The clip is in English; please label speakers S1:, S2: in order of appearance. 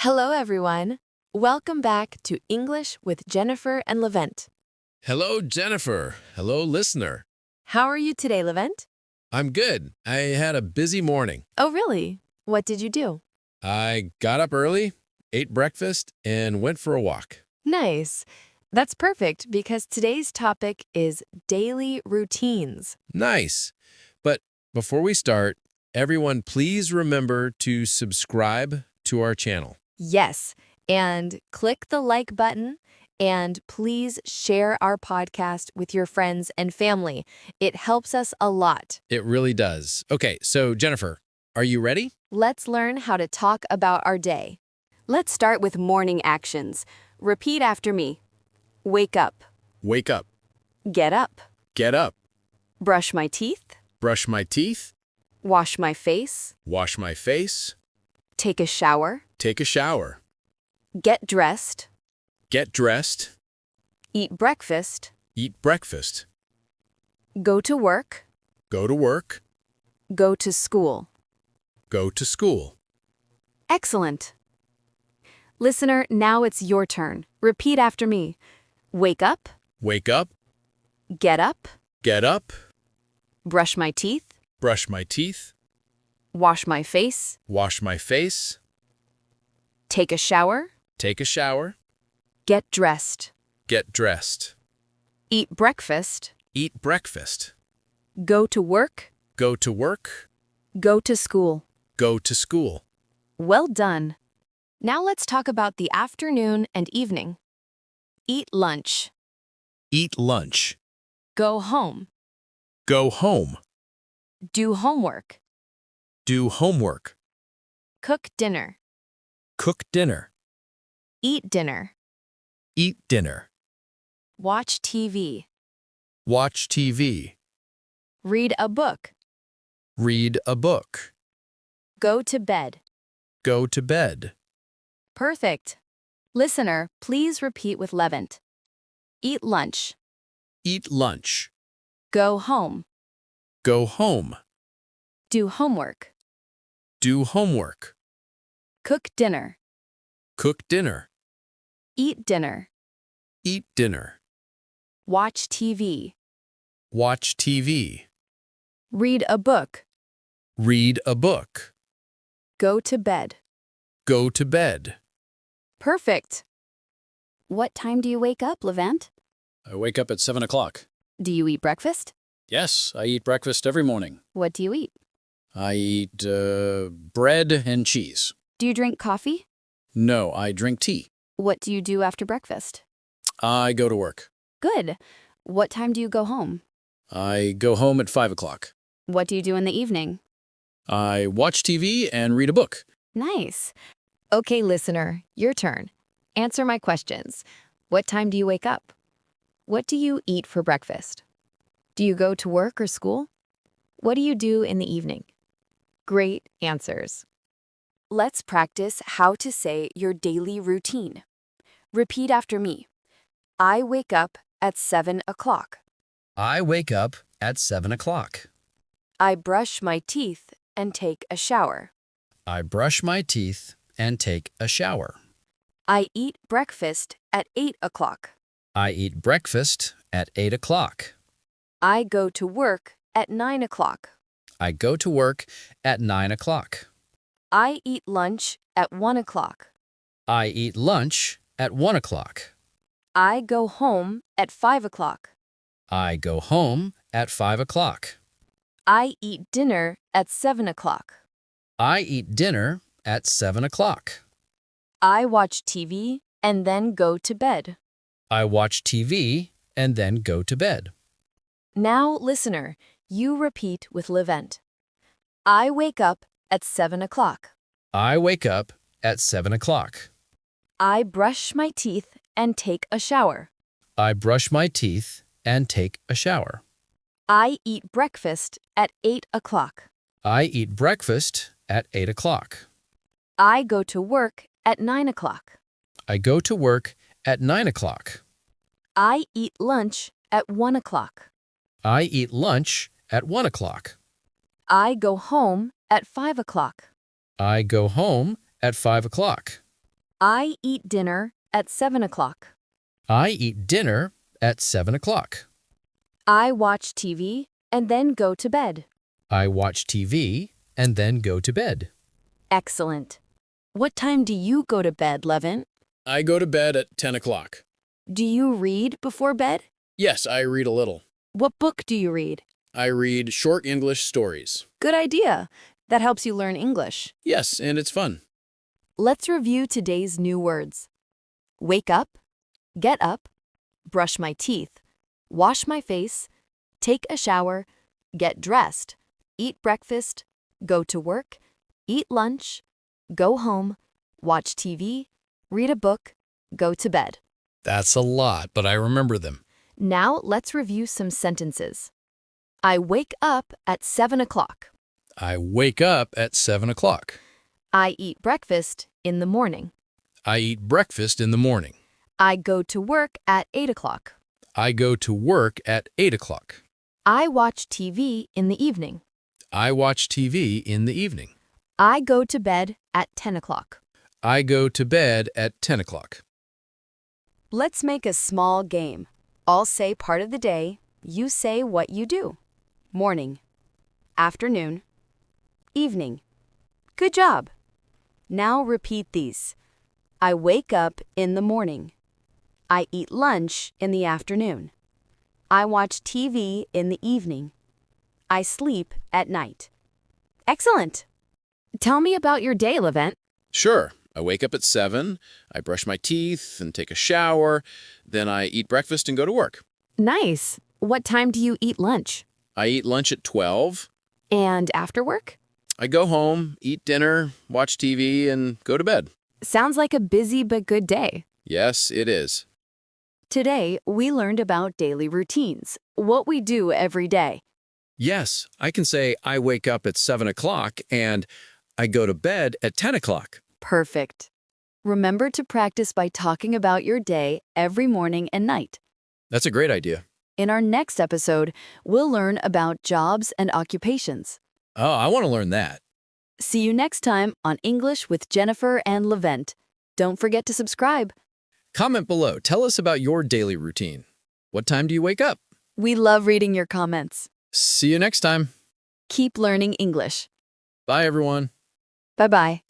S1: Hello, everyone. Welcome back to English with Jennifer and Levent.
S2: Hello, Jennifer. Hello, listener.
S1: How are you today, Levent?
S2: I'm good. I had a busy morning.
S1: Oh, really? What did you do?
S2: I got up early, ate breakfast, and went for a walk.
S1: Nice. That's perfect because today's topic is daily routines.
S2: Nice. But before we start, everyone please remember to subscribe to our channel.
S1: Yes, and click the like button and please share our podcast with your friends and family. It helps us a lot.
S2: It really does. Okay, so Jennifer, are you ready?
S1: Let's learn how to talk about our day.
S3: Let's start with morning actions. Repeat after me. Wake up.
S2: Wake up.
S3: Get up.
S2: Get up.
S3: Brush my teeth.
S2: Brush my teeth.
S3: Wash my face.
S2: Wash my face.
S3: Take a shower.
S2: Take a shower.
S3: Get dressed.
S2: Get dressed.
S3: Eat breakfast.
S2: Eat breakfast.
S3: Go to work.
S2: Go to work.
S3: Go to school.
S2: Go to school.
S3: Excellent. Listener, now it's your turn. Repeat after me. Wake up.
S2: Wake up.
S3: Get up.
S2: Get up.
S3: Brush my teeth.
S2: Brush my teeth.
S3: Wash my face.
S2: Wash my face.
S3: Take a shower.
S2: Take a shower.
S3: Get dressed.
S2: Get dressed.
S3: Eat breakfast.
S2: Eat breakfast.
S3: Go to work.
S2: Go to work.
S3: Go to school.
S2: Go to school.
S3: Well done.
S1: Now let's talk about the afternoon and evening. Eat lunch.
S2: Eat lunch.
S1: Go home.
S2: Go home.
S1: Do homework.
S2: Do homework.
S1: Cook dinner.
S2: Cook dinner.
S1: Eat dinner.
S2: Eat dinner.
S1: Watch TV.
S2: Watch TV.
S1: Read a book.
S2: Read a book.
S1: Go to bed.
S2: Go to bed.
S1: Perfect. Listener, please repeat with Levent. Eat lunch.
S2: Eat lunch.
S1: Go home.
S2: Go home.
S1: Do homework.
S2: Do homework.
S1: Cook dinner.
S2: Cook dinner.
S1: Eat dinner.
S2: Eat dinner.
S1: Watch TV.
S2: Watch TV.
S1: Read a book.
S2: Read a book.
S1: Go to bed.
S2: Go to bed.
S1: Perfect.
S3: What time do you wake up, Levent?
S4: I wake up at 7 o'clock.
S3: Do you eat breakfast?
S4: Yes, I eat breakfast every morning.
S3: What do you eat?
S4: I eat bread and cheese.
S3: Do you drink coffee?
S4: No, I drink tea.
S3: What do you do after breakfast?
S4: I go to work.
S3: Good. What time do you go home?
S4: I go home at 5 o'clock.
S3: What do you do in the evening?
S4: I watch TV and read a book.
S3: Nice.
S1: Okay, listener, your turn. Answer my questions. What time do you wake up? What do you eat for breakfast? Do you go to work or school? What do you do in the evening? Great answers.
S3: Let's practice how to say your daily routine. Repeat after me. I wake up at 7 o'clock.
S5: I wake up at 7 o'clock.
S3: I brush my teeth and take a shower.
S5: I brush my teeth and take a shower.
S3: I eat breakfast at 8 o'clock.
S5: I eat breakfast at 8 o'clock.
S3: I go to work at 9 o'clock.
S5: I go to work at 9 o'clock.
S3: I eat lunch at 1 o'clock.
S5: I eat lunch at 1 o'clock.
S3: I go home at 5 o'clock.
S5: I go home at 5 o'clock.
S3: I eat dinner at 7 o'clock.
S5: I eat dinner at 7 o'clock.
S3: I watch TV and then go to bed.
S5: I watch TV and then go to bed.
S1: Now, listener, you repeat with Levent. I wake up at 7 o'clock.
S5: I wake up at 7 o'clock.
S1: I brush my teeth and take a shower.
S5: I brush my teeth and take a shower.
S1: I eat breakfast at 8 o'clock.
S5: I eat breakfast at 8 o'clock.
S1: I go to work at 9 o'clock.
S5: I go to work at 9 o'clock.
S1: I eat lunch at 1 o'clock.
S5: I eat lunch at 1 o'clock.
S1: I go home at 5 o'clock.
S5: I go home at 5 o'clock.
S3: I eat dinner at 7 o'clock.
S5: I eat dinner at 7 o'clock.
S3: I watch TV and then go to bed.
S5: I watch TV and then go to bed.
S3: Excellent. What time do you go to bed, Levent?
S4: I go to bed at 10 o'clock.
S3: Do you read before bed?
S4: Yes, I read a little.
S3: What book do you read?
S4: I read short English stories.
S3: Good idea. That helps you learn English.
S4: Yes, and it's fun.
S3: Let's review today's new words. Wake up, get up, brush my teeth, wash my face, take a shower, get dressed, eat breakfast, go to work, eat lunch, go home, watch TV, read a book, go to bed.
S4: That's a lot, but I remember them.
S3: Now let's review some sentences. I wake up at 7 o'clock.
S4: I wake up at 7 o'clock.
S3: I eat breakfast in the morning.
S4: I eat breakfast in the morning.
S3: I go to work at 8 o'clock.
S4: I go to work at 8 o'clock.
S3: I watch TV in the evening.
S4: I watch TV in the evening.
S3: I go to bed at 10 o'clock.
S4: I go to bed at 10 o'clock.
S3: Let's make a small game. I'll say part of the day. You say what you do. Morning, afternoon, evening. Good job. Now repeat these. I wake up in the morning. I eat lunch in the afternoon. I watch TV in the evening. I sleep at night. Excellent. Tell me about your day, Levent.
S2: Sure. I wake up at 7, I brush my teeth and take a shower, then I eat breakfast and go to work.
S3: Nice. What time do you eat lunch?
S2: I eat lunch at 12.
S3: And after work?
S2: I go home, eat dinner, watch TV, and go to bed.
S3: Sounds like a busy but good day.
S2: Yes, it is.
S3: Today, we learned about daily routines, what we do every day.
S4: Yes, I can say I wake up at 7 o'clock and I go to bed at 10 o'clock.
S3: Perfect. Remember to practice by talking about your day every morning and night.
S4: That's a great idea.
S3: In our next episode, we'll learn about jobs and occupations.
S4: Oh, I want to learn that.
S3: See you next time on English with Jennifer and Levent. Don't forget to subscribe.
S4: Comment below. Tell us about your daily routine. What time do you wake up?
S3: We love reading your comments.
S4: See you next time.
S3: Keep learning English.
S4: Bye, everyone.
S3: Bye-bye.